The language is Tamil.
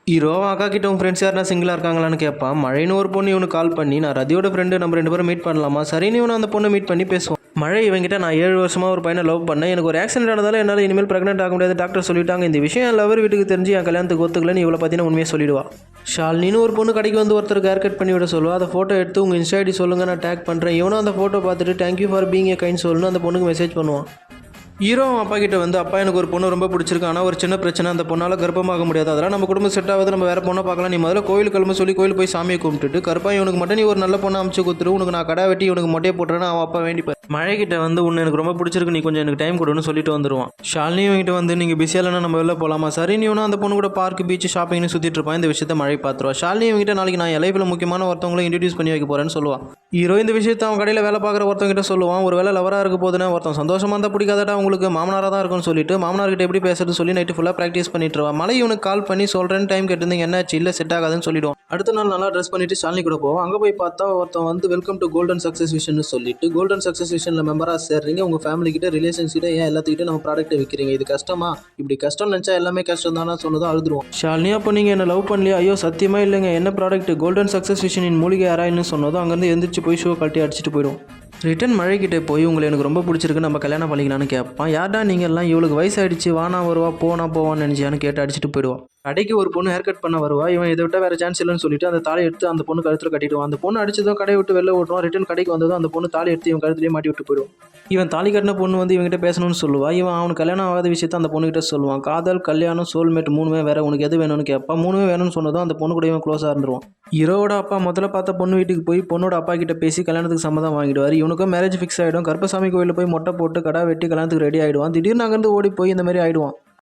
ஹீரோ அக்கா கிட்ட உன் ஃப்ரெண்ட்ஸ் யாருனா சிங்கிளாக இருக்காங்களான்னு கேட்பான். மழைன்னு ஒரு பொண்ணு இவனுக்கு கால் பண்ணி, நான் ரதியோட ஃப்ரெண்டு, நம்ம 2 பேரும் மீட் பண்ணலாமா? சரின்னு இவனை அந்த பொண்ணை மீட் பண்ணி பேசுவான். மழை இவங்கிட்ட, நான் 7 வருஷமாக ஒரு பையனை லவ் பண்ணேன், எனக்கு ஒரு ஆக்சிடென்ட் ஆனதால என்னால் இனிமேல் ப்ரெக்னென்ட் ஆக முடியாது, டாக்டர் சொல்லிட்டாங்க. இந்த விஷயம் என் லவர் வீட்டுக்கு தெரிஞ்சு என் கல்யாணத்துக்கு ஒத்துக்கலன்னு இவளை பற்றின உண்மையை சொல்லிடுவா. ஷாலினின்னு ஒரு பொண்ணு கடைக்கு வந்து ஒருத்தருக்கு ஹேர் கட் பண்ணி விட சொல்லுவா. அதை ஃபோட்டோ எடுத்து உங்கள் இன்ஸ்டா ஐடி சொல்லுங்கள், நான் டேக் பண்ணுறேன். இவனும் அந்த ஃபோட்டோ பார்த்துட்டு thank you for being A kind சொல்லணும் அந்த பொண்ணுக்கு மெசேஜ் பண்ணுவான். ஹீரோ அப்பா கிட்ட வந்து, அப்பா எனக்கு ஒரு பொண்ணு ரொம்ப பிடிச்சிருக்கு, ஆனால் ஒரு சின்ன பிரச்சனை, அந்த பொண்ணால் கர்ப்பமாக முடியாது, அதெல்லாம் நம்ம குடும்பம் செட் ஆகுது, நம்ம வேறு பொண்ணை பார்க்கலாம், நீ முதல்ல கோயில் கிளம்ப சொல்லி கோயில் போய் சாமியை கும்பிட்டுட்டு கருப்பா இவனுக்கு மட்டும் நீ ஒரு நல்ல பொண்ணை அமைச்சு கொடுத்துரு, உனக்கு நான் கடை வெட்டி இவனுக்கு மொட்டையை போட்டுறேன்னு அவன் அப்பா வேண்டிப்பார். மழை கிட்ட வந்து, உன்னை எனக்கு ரொம்ப பிடிச்சிருக்கு, நீ கொஞ்சம் எனக்கு டைம் கொடுன்னு சொல்லிட்டு வந்துடுவான். ஷாலினி இவங்கிட்ட வந்து, நீங்கள் பிஸியாக இல்லைனா நம்ம வெளில போகலாமா? சரி நீ அந்த பொண்ணு கூட பார்க் பீச் ஷாப்பிங்னு சுற்றிட்டு இருப்பான். இந்த விஷயத்தை மழை பார்த்துருவா. ஷாலினி இவங்கிட்ட, நாளைக்கு நான் என் லைஃப்பில் முக்கியமான ஒருத்தவங்களை இன்ட்ரடியூஸ் பண்ணி வைக்க போகிறேன்னு சொல்லுவான். ஹீரோ இந்த விஷயத்தை அவன் கடையில் வேலை பார்க்குற ஒருத்தவங்கிட்ட சொல்லுவான். ஒரு வேலை லவராக இருக்க போதுன்னா ஒருத்தன் சந்தோஷமாக இருந்தால் பிடிக்காதடா உங்களுக்கு, மாமனாராக தான் இருக்கும்னு சொல்லிட்டு மாமனார்கிட்ட எப்படி பேசுறது சொல்லி நைட்டு ஃபுல்லாக ப்ராக்டிஸ் பண்ணிட்டு இருவா. மழை இவனுக்கு கால் பண்ணி சொல்கிறேன்னு டைம் கேட்டிருந்தீங்க, என்னாச்சு? இல்லை செட் ஆகாதுன்னு சொல்லிடுவான். அடுத்த நாள் நல்லா ட்ரெஸ் பண்ணிட்டு ஷாலினி கூட போவோம். அங்கே போய் பார்த்தா ஒருத்தன் வந்து, welcome to golden success vision சொல்லிட்டு, கோல்டன் சக்ஸஸ் விஷனில் மெம்பராக சேர்றீங்க, உங்கள் ஃபேமிலி கிட்ட ரிலேஷன்ஷிட்ட ஏன் எல்லாத்துக்கிட்ட நம்ம ப்ராடக்ட்டை விற்கிறீங்க, இது கஷ்டமா? இப்படி கஷ்டம் நினச்சா எல்லாமே கஷ்டம் தானே சொன்னதும் அழுதுருவோம். ஷாலினி, அப்போ நீங்கள் என்ன லவ் பண்ணலையா? ஐயோ சத்தியமாக இல்லைங்க, என்ன ப்ராடக்ட்? கோல்டன் சக்ஸஸ் விஷனின் மூலிகை யாராயின்னு சொன்னதும் அங்கேருந்து எந்திரிச்சு போய் ஷோ கழட்டி அடிச்சுட்டு போயிடும். ரிட்டன் மழைக்கிட்டே போய், உங்களை எனக்கு ரொம்ப பிடிச்சிருக்கு, நம்ம கல்யாணம் பண்ணிக்கலான்னு கேட்பான். யார்டா நீங்கள் எல்லாம், இவளுக்கு வயசாகிடுச்சு, வானா வருவா போனா போவான்னு நினச்சியான்னு கேட்டு அடிச்சுட்டு போயிடுவான். கடைக்கு ஒரு பொண்ணு ஹேர் கட் பண்ண வருவா. இவன் இதை விட்டால் வேறு சான்ஸ் இல்லைன்னு சொல்லிட்டு அந்த தாலி எடுத்து அந்த பொண்ணு கழுத்தில் கட்டிடுவான். அந்த பொண்ணு அடிச்சதும் கடையை விட்டு வெளில ஓட்டுவான். ரிட்டன் கடைக்கு வந்ததும் அந்த பொண்ணு தாலி எடுத்து இவன் கழுத்துலேயே மாட்டி விட்டு போயிடுவான். இவன் தாலி கட்டின பொண்ணு வந்து இவங்ககிட்ட பேசணும்னு சொல்லுவா. இவன் அவனுக்கு கல்யாணம் ஆகாத விஷயத்த அந்த பொண்ணுகிட்ட சொல்லுவான். காதல், கல்யாணம், சோல்மேட் மூணுமே வேறு, உனக்கு எது வேணும்னு கேட்பான். மூணுமே வேணும்னு சொன்னதும் அந்த பொண்ணு கூட இவன் க்ளோஸாக இருந்துருவான். ஹீரோட அப்பா முதல்ல பார்த்த பொண்ணு வீட்டுக்கு போய் பொண்ணோட அப்பா கிட்ட பேசி கல்யாணத்துக்கு சம்மதம் வாங்கிடுவார். இவனுக்கும் மேரேஜ் ஃபிக்ஸ் ஆகிடும். கருப்பசாமி கோயிலில் போய் மொட்டை போட்டு கடை வெட்டி கல்யாணத்துக்கு ரெடி ஆகிடுவான். திடீர்னு அங்கேருந்து ஓடி போய் இந்த மாதிரி ஆகிடுவான்.